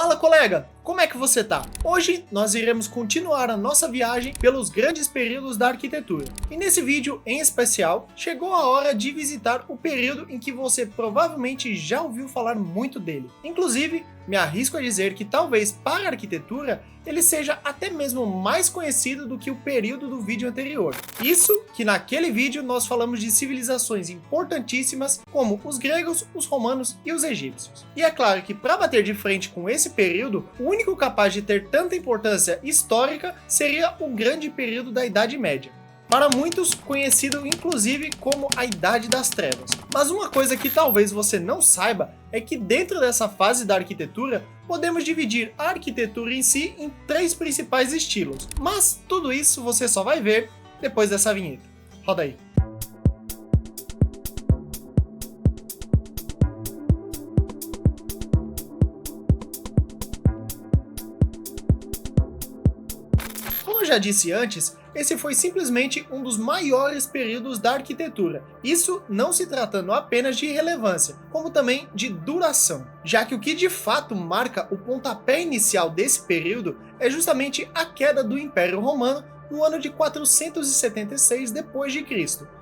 Fala, colega! Como é que você tá? Hoje nós iremos continuar a nossa viagem pelos grandes períodos da arquitetura. E nesse vídeo em especial, chegou a hora de visitar o período em que você provavelmente já ouviu falar muito dele. Inclusive, me arrisco a dizer que talvez para a arquitetura ele seja até mesmo mais conhecido do que o período do vídeo anterior. Isso que naquele vídeo nós falamos de civilizações importantíssimas como os gregos, os romanos e os egípcios. E é claro que para bater de frente com esse período, o único capaz de ter tanta importância histórica seria o grande período da Idade Média. Para muitos, conhecido inclusive como a Idade das Trevas. Mas uma coisa que talvez você não saiba é que dentro dessa fase da arquitetura, podemos dividir a arquitetura em si em três principais estilos. Mas tudo isso você só vai ver depois dessa vinheta. Roda aí. Como eu já disse antes, esse foi simplesmente um dos maiores períodos da arquitetura. Isso não se tratando apenas de relevância, como também de duração, já que o que de fato marca o pontapé inicial desse período é justamente a queda do Império Romano no ano de 476 d.C.,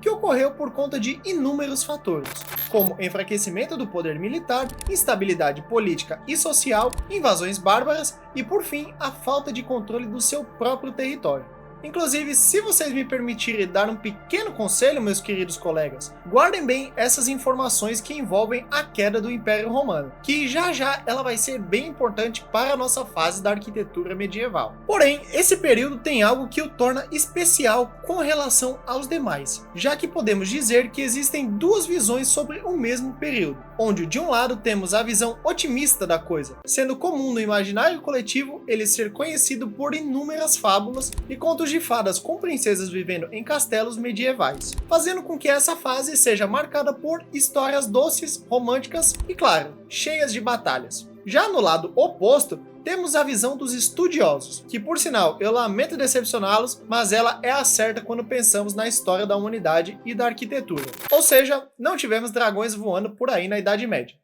que ocorreu por conta de inúmeros fatores, como enfraquecimento do poder militar, instabilidade política e social, invasões bárbaras e, por fim, a falta de controle do seu próprio território. Inclusive, se vocês me permitirem dar um pequeno conselho, meus queridos colegas, guardem bem essas informações que envolvem a queda do Império Romano, que já ela vai ser bem importante para a nossa fase da arquitetura medieval. Porém, esse período tem algo que o torna especial com relação aos demais, já que podemos dizer que existem duas visões sobre o mesmo período, onde de um lado temos a visão otimista da coisa, sendo comum no imaginário coletivo ele ser conhecido por inúmeras fábulas e contos de fadas com princesas vivendo em castelos medievais, fazendo com que essa fase seja marcada por histórias doces, românticas e, claro, cheias de batalhas. Já no lado oposto, temos a visão dos estudiosos, que por sinal, eu lamento decepcioná-los, mas ela é a certa quando pensamos na história da humanidade e da arquitetura. Ou seja, não tivemos dragões voando por aí na Idade Média.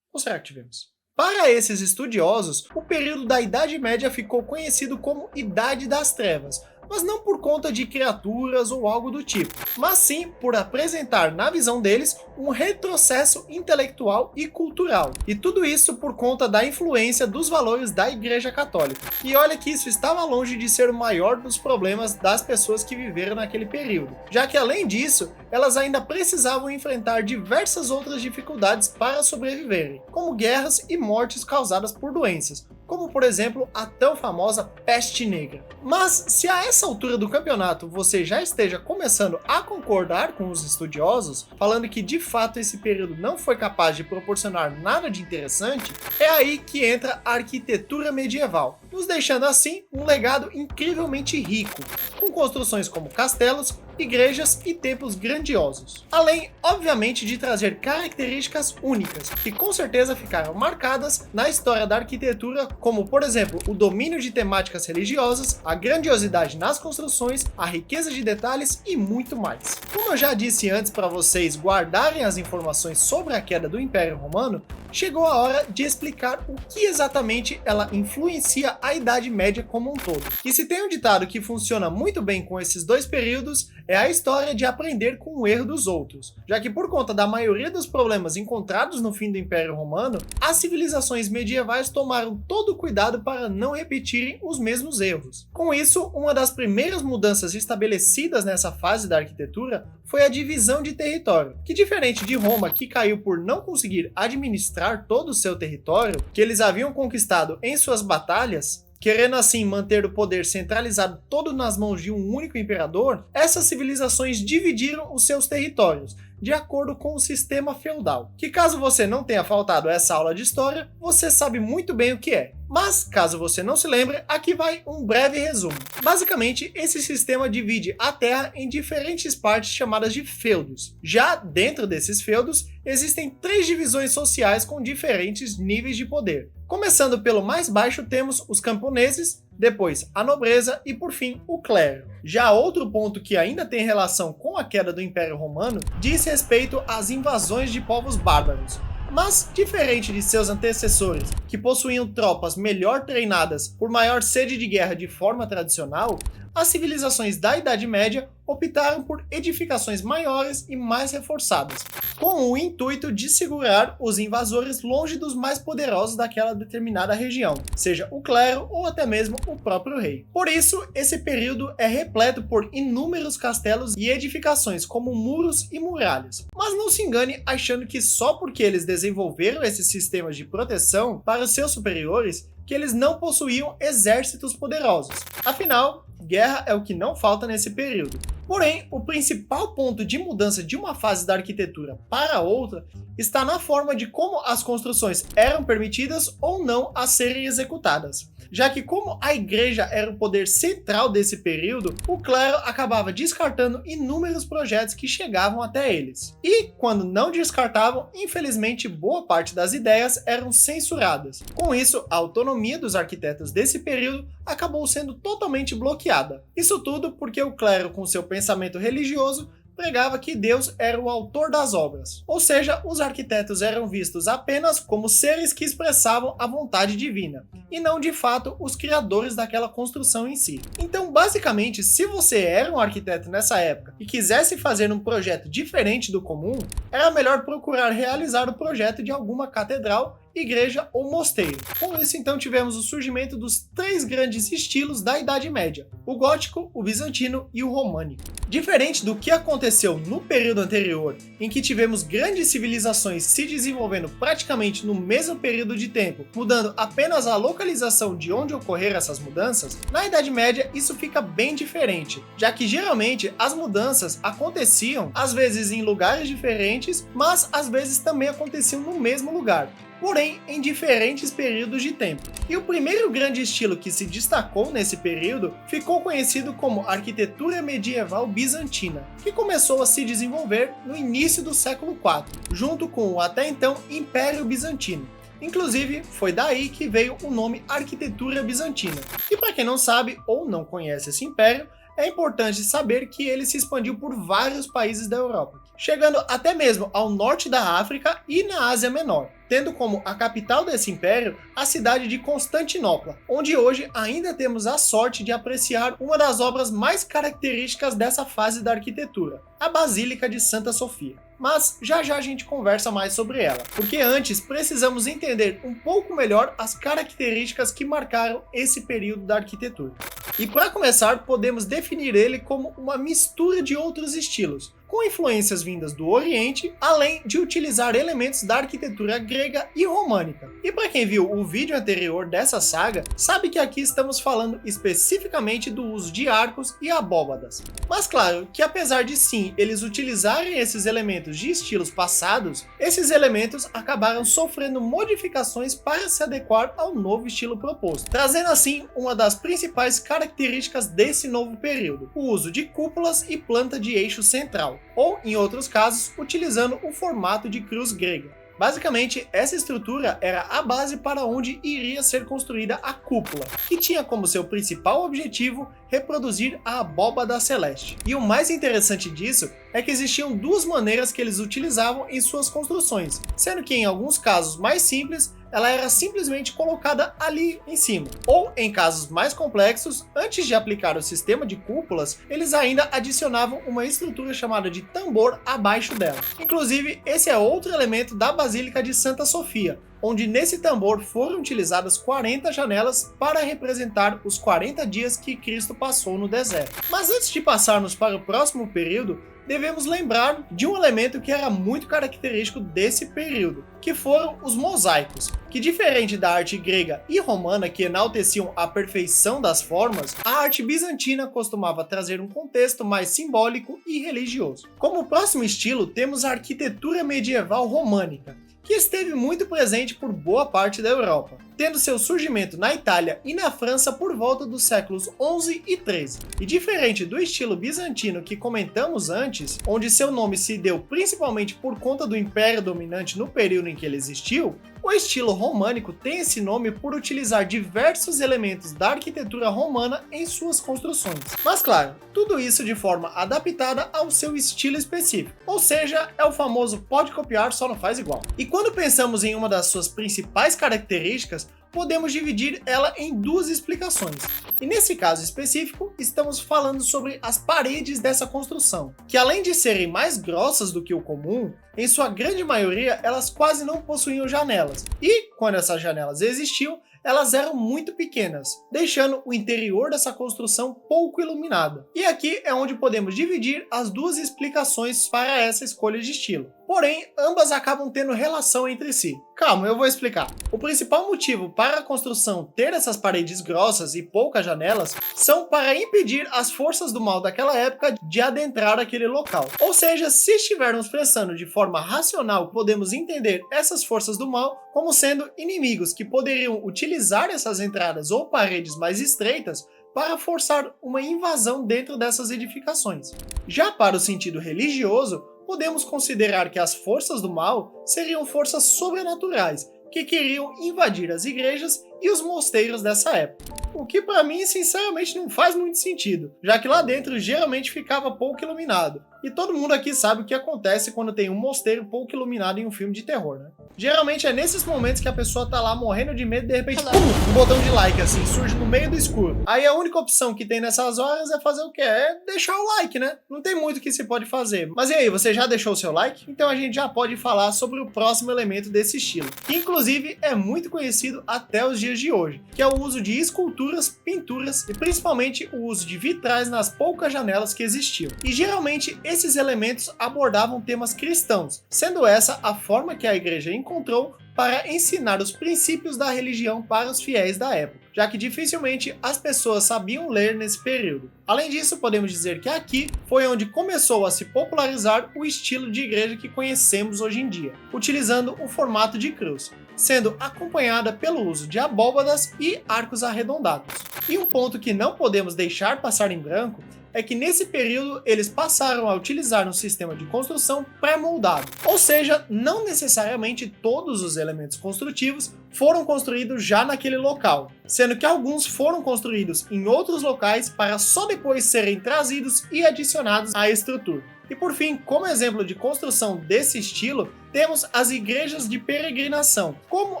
Ou será que tivemos? Para esses estudiosos, o período da Idade Média ficou conhecido como Idade das Trevas, mas não por conta de criaturas ou algo do tipo, mas sim por apresentar, na visão deles, um retrocesso intelectual e cultural. E tudo isso por conta da influência dos valores da Igreja Católica. E olha que isso estava longe de ser o maior dos problemas das pessoas que viveram naquele período, já que além disso, elas ainda precisavam enfrentar diversas outras dificuldades para sobreviverem, como guerras e mortes causadas por doenças, como por exemplo a tão famosa peste negra. Mas se a essa altura do campeonato você já esteja começando a concordar com os estudiosos, falando que de fato esse período não foi capaz de proporcionar nada de interessante, é aí que entra a arquitetura medieval, nos deixando assim um legado incrivelmente rico, com construções como castelos, igrejas e templos grandiosos. Além, obviamente, de trazer características únicas, que com certeza ficaram marcadas na história da arquitetura, como por exemplo, o domínio de temáticas religiosas, a grandiosidade nas construções, a riqueza de detalhes e muito mais. Como eu já disse antes para vocês guardarem as informações sobre a queda do Império Romano, chegou a hora de explicar o que exatamente ela influencia a Idade Média como um todo. E se tem um ditado que funciona muito bem com esses dois períodos, é a história de aprender com o erro dos outros, já que por conta da maioria dos problemas encontrados no fim do Império Romano, as civilizações medievais tomaram todo o cuidado para não repetirem os mesmos erros. Com isso, uma das primeiras mudanças estabelecidas nessa fase da arquitetura foi a divisão de território, que diferente de Roma, que caiu por não conseguir administrar todo o seu território, que eles haviam conquistado em suas batalhas, querendo assim manter o poder centralizado todo nas mãos de um único imperador, essas civilizações dividiram os seus territórios, de acordo com o sistema feudal, que caso você não tenha faltado essa aula de história, você sabe muito bem o que é. Mas, caso você não se lembre, aqui vai um breve resumo. Basicamente, esse sistema divide a terra em diferentes partes chamadas de feudos. Já dentro desses feudos, existem três divisões sociais com diferentes níveis de poder. Começando pelo mais baixo, temos os camponeses, depois a nobreza e por fim o clero. Já outro ponto que ainda tem relação com a queda do Império Romano diz respeito às invasões de povos bárbaros, Mas, diferente de seus antecessores, que possuíam tropas melhor treinadas por maior sede de guerra de forma tradicional, as civilizações da Idade Média optaram por edificações maiores e mais reforçadas, com o intuito de segurar os invasores longe dos mais poderosos daquela determinada região, seja o clero ou até mesmo o próprio rei. Por isso, esse período é repleto por inúmeros castelos e edificações como muros e muralhas. Mas não se engane achando que só porque eles desenvolveram esses sistemas de proteção para os seus superiores, que eles não possuíam exércitos poderosos. Afinal, guerra é o que não falta nesse período. Porém, o principal ponto de mudança de uma fase da arquitetura para outra está na forma de como as construções eram permitidas ou não a serem executadas. Já que como a igreja era o poder central desse período, o clero acabava descartando inúmeros projetos que chegavam até eles. E, quando não descartavam, infelizmente boa parte das ideias eram censuradas. Com isso, a autonomia dos arquitetos desse período acabou sendo totalmente bloqueada. Isso tudo porque o clero, com seu pensamento religioso, pregava que Deus era o autor das obras, ou seja, os arquitetos eram vistos apenas como seres que expressavam a vontade divina, e não de fato os criadores daquela construção em si. Então, basicamente, se você era um arquiteto nessa época e quisesse fazer um projeto diferente do comum, era melhor procurar realizar o projeto de alguma catedral, igreja ou mosteiro. Com isso, então, tivemos o surgimento dos três grandes estilos da Idade Média: o gótico, o bizantino e o românico. Diferente do que aconteceu no período anterior, em que tivemos grandes civilizações se desenvolvendo praticamente no mesmo período de tempo, mudando apenas a localização de onde ocorreram essas mudanças, na Idade Média isso fica bem diferente, já que geralmente as mudanças aconteciam às vezes em lugares diferentes, mas às vezes também aconteciam no mesmo lugar, porém em diferentes períodos de tempo. E o primeiro grande estilo que se destacou nesse período ficou conhecido como arquitetura medieval bizantina, que começou a se desenvolver no início do século IV, junto com o até então Império Bizantino. Inclusive, foi daí que veio o nome arquitetura bizantina. E para quem não sabe ou não conhece esse império, é importante saber que ele se expandiu por vários países da Europa, chegando até mesmo ao norte da África e na Ásia Menor, tendo como a capital desse império a cidade de Constantinopla, onde hoje ainda temos a sorte de apreciar uma das obras mais características dessa fase da arquitetura, a Basílica de Santa Sofia. Mas já já a gente conversa mais sobre ela, porque antes precisamos entender um pouco melhor as características que marcaram esse período da arquitetura. E para começar, podemos definir ele como uma mistura de outros estilos, com influências vindas do Oriente, além de utilizar elementos da arquitetura grega e românica. E para quem viu o vídeo anterior dessa saga, sabe que aqui estamos falando especificamente do uso de arcos e abóbadas. Mas claro que apesar de sim eles utilizarem esses elementos de estilos passados, esses elementos acabaram sofrendo modificações para se adequar ao novo estilo proposto, trazendo assim uma das principais características desse novo período: o uso de cúpulas e planta de eixo central, ou, em outros casos, utilizando o formato de cruz grega. Basicamente, essa estrutura era a base para onde iria ser construída a cúpula, que tinha como seu principal objetivo reproduzir a abóbada celeste. E o mais interessante disso é que existiam duas maneiras que eles utilizavam em suas construções, sendo que em alguns casos mais simples, ela era simplesmente colocada ali em cima. Ou, em casos mais complexos, antes de aplicar o sistema de cúpulas, eles ainda adicionavam uma estrutura chamada de tambor abaixo dela. Inclusive, esse é outro elemento da Basílica de Santa Sofia, onde nesse tambor foram utilizadas 40 janelas para representar os 40 dias que Cristo passou no deserto. Mas antes de passarmos para o próximo período, devemos lembrar de um elemento que era muito característico desse período, que foram os mosaicos, que diferente da arte grega e romana que enalteciam a perfeição das formas, a arte bizantina costumava trazer um contexto mais simbólico e religioso. Como próximo estilo, temos a arquitetura medieval românica, que esteve muito presente por boa parte da Europa, tendo seu surgimento na Itália e na França por volta dos séculos 11 e 13. E diferente do estilo bizantino que comentamos antes, onde seu nome se deu principalmente por conta do império dominante no período em que ele existiu, O estilo românico tem esse nome por utilizar diversos elementos da arquitetura romana em suas construções. Mas claro, tudo isso de forma adaptada ao seu estilo específico, ou seja, é o famoso pode copiar, só não faz igual. E quando pensamos em uma das suas principais características, podemos dividir ela em duas explicações. E nesse caso específico, estamos falando sobre as paredes dessa construção, que além de serem mais grossas do que o comum, em sua grande maioria elas quase não possuíam janelas. E quando essas janelas existiam, elas eram muito pequenas, deixando o interior dessa construção pouco iluminado. E aqui é onde podemos dividir as duas explicações para essa escolha de estilo. Porém, ambas acabam tendo relação entre si. Calma, eu vou explicar. O principal motivo para a construção ter essas paredes grossas e poucas janelas são para impedir as forças do mal daquela época de adentrar aquele local. Ou seja, se estivermos pensando de forma racional, podemos entender essas forças do mal como sendo inimigos que poderiam utilizar essas entradas ou paredes mais estreitas para forçar uma invasão dentro dessas edificações. Já para o sentido religioso, podemos considerar que as forças do mal seriam forças sobrenaturais que queriam invadir as igrejas e os mosteiros dessa época. O que para mim sinceramente não faz muito sentido, já que lá dentro geralmente ficava pouco iluminado. E todo mundo aqui sabe o que acontece quando tem um mosteiro pouco iluminado em um filme de terror, né? Geralmente é nesses momentos que a pessoa tá lá morrendo de medo e de repente, pum, um botão de like assim, surge no meio do escuro. Aí a única opção que tem nessas horas é fazer o quê? É deixar o like, né? Não tem muito que se pode fazer. Mas e aí, você já deixou o seu like? Então a gente já pode falar sobre o próximo elemento desse estilo, que inclusive é muito conhecido até os dias de hoje, que é o uso de esculturas, pinturas e principalmente o uso de vitrais nas poucas janelas que existiam. E geralmente esses elementos abordavam temas cristãos, sendo essa a forma que a igreja encontrou para ensinar os princípios da religião para os fiéis da época, já que dificilmente as pessoas sabiam ler nesse período. Além disso, podemos dizer que aqui foi onde começou a se popularizar o estilo de igreja que conhecemos hoje em dia, utilizando o formato de cruz, sendo acompanhada pelo uso de abóbadas e arcos arredondados. E um ponto que não podemos deixar passar em branco é que nesse período eles passaram a utilizar um sistema de construção pré-moldado, ou seja, não necessariamente todos os elementos construtivos foram construídos já naquele local, sendo que alguns foram construídos em outros locais para só depois serem trazidos e adicionados à estrutura. E por fim, como exemplo de construção desse estilo, temos as igrejas de peregrinação, como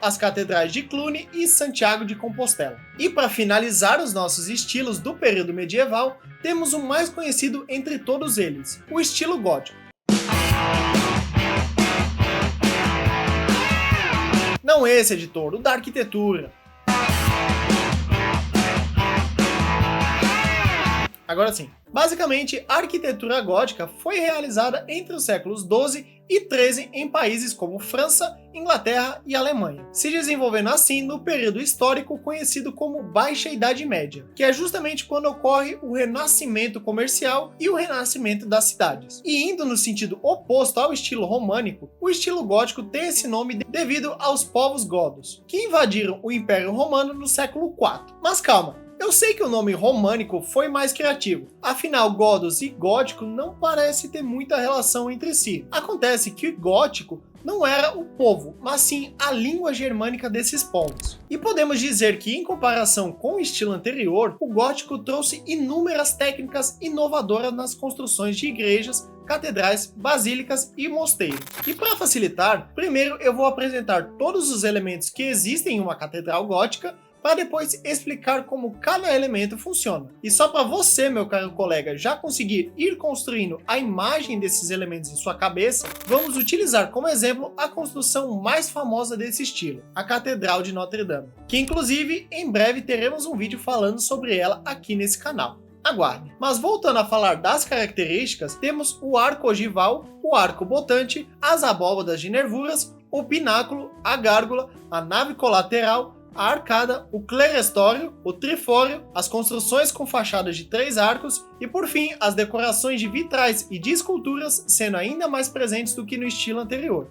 as catedrais de Cluny e Santiago de Compostela. E para finalizar os nossos estilos do período medieval, temos o mais conhecido entre todos eles, o estilo gótico. Não esse, editor, o da arquitetura. Agora sim. Basicamente, a arquitetura gótica foi realizada entre os séculos XII e XIII em países como França, Inglaterra e Alemanha, se desenvolvendo assim no período histórico conhecido como Baixa Idade Média, que é justamente quando ocorre o renascimento comercial e o renascimento das cidades. E indo no sentido oposto ao estilo românico, o estilo gótico tem esse nome devido aos povos godos, que invadiram o Império Romano no século IV. Mas calma! Eu sei que o nome românico foi mais criativo, afinal godos e gótico não parece ter muita relação entre si. Acontece que o gótico não era o povo, mas sim a língua germânica desses povos. E podemos dizer que, em comparação com o estilo anterior, o gótico trouxe inúmeras técnicas inovadoras nas construções de igrejas, catedrais, basílicas e mosteiros. E para facilitar, primeiro eu vou apresentar todos os elementos que existem em uma catedral gótica, para depois explicar como cada elemento funciona. E só para você, meu caro colega, já conseguir ir construindo a imagem desses elementos em sua cabeça, vamos utilizar como exemplo a construção mais famosa desse estilo, a Catedral de Notre Dame, que inclusive em breve teremos um vídeo falando sobre ela aqui nesse canal. Aguarde. Mas voltando a falar das características, temos o arco ogival, o arco botante, as abóbadas de nervuras, o pináculo, a gárgula, a nave colateral, a arcada, o clerestório, o trifório, as construções com fachadas de 3 arcos e, por fim, as decorações de vitrais e de esculturas sendo ainda mais presentes do que no estilo anterior.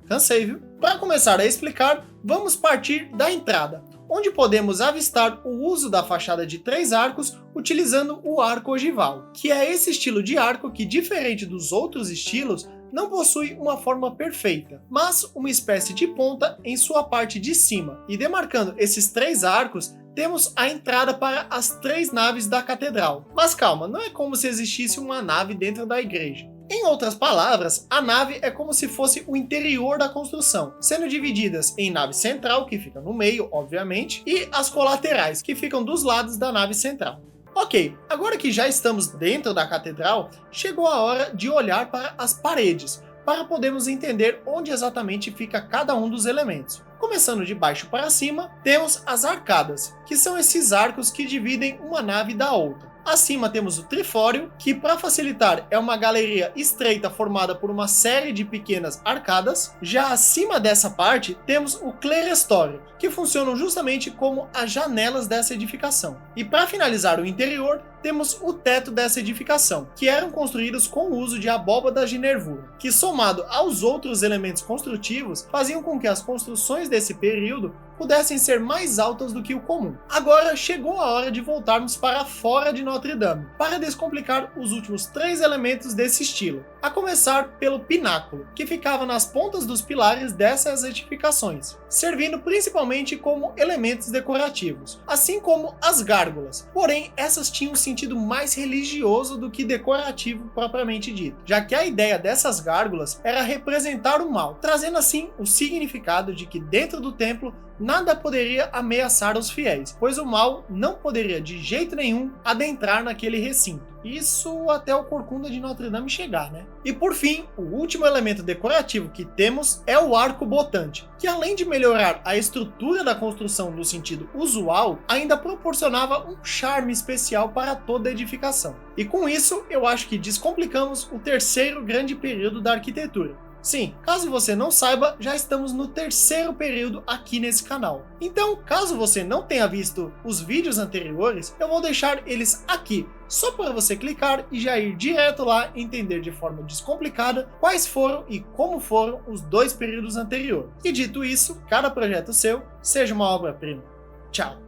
Cansei, viu? Para começar a explicar, vamos partir da entrada, onde podemos avistar o uso da fachada de 3 arcos utilizando o arco ogival, que é esse estilo de arco que, diferente dos outros estilos, não possui uma forma perfeita, mas uma espécie de ponta em sua parte de cima, e demarcando esses 3 arcos, temos a entrada para as 3 naves da catedral. Mas calma, não é como se existisse uma nave dentro da igreja. Em outras palavras, a nave é como se fosse o interior da construção, sendo divididas em nave central, que fica no meio, obviamente, e as colaterais, que ficam dos lados da nave central. Ok, agora que já estamos dentro da catedral, chegou a hora de olhar para as paredes, para podermos entender onde exatamente fica cada um dos elementos. Começando de baixo para cima, temos as arcadas, que são esses arcos que dividem uma nave da outra. Acima temos o trifório, que para facilitar é uma galeria estreita formada por uma série de pequenas arcadas. Já acima dessa parte temos o clerestório, que funcionam justamente como as janelas dessa edificação. E para finalizar o interior, temos o teto dessa edificação, que eram construídos com o uso de abóbada de nervura, que somado aos outros elementos construtivos, faziam com que as construções desse período pudessem ser mais altas do que o comum. Agora chegou a hora de voltarmos para fora de Notre Dame, para descomplicar os últimos 3 elementos desse estilo, a começar pelo pináculo, que ficava nas pontas dos pilares dessas edificações, servindo principalmente como elementos decorativos, assim como as gárgulas, porém essas tinham um sentido mais religioso do que decorativo propriamente dito, já que a ideia dessas gárgulas era representar o mal, trazendo assim o significado de que dentro do templo nada poderia ameaçar os fiéis, pois o mal não poderia de jeito nenhum adentrar naquele recinto. Isso até o Corcunda de Notre Dame chegar, né? E por fim, o último elemento decorativo que temos é o arco botante, que além de melhorar a estrutura da construção no sentido usual, ainda proporcionava um charme especial para toda a edificação. E com isso, eu acho que descomplicamos o terceiro grande período da arquitetura. Sim, caso você não saiba, já estamos no terceiro período aqui nesse canal. Então, caso você não tenha visto os vídeos anteriores, eu vou deixar eles aqui, só para você clicar e já ir direto lá e entender de forma descomplicada quais foram e como foram os 2 períodos anteriores. E dito isso, cada projeto seu seja uma obra-prima. Tchau!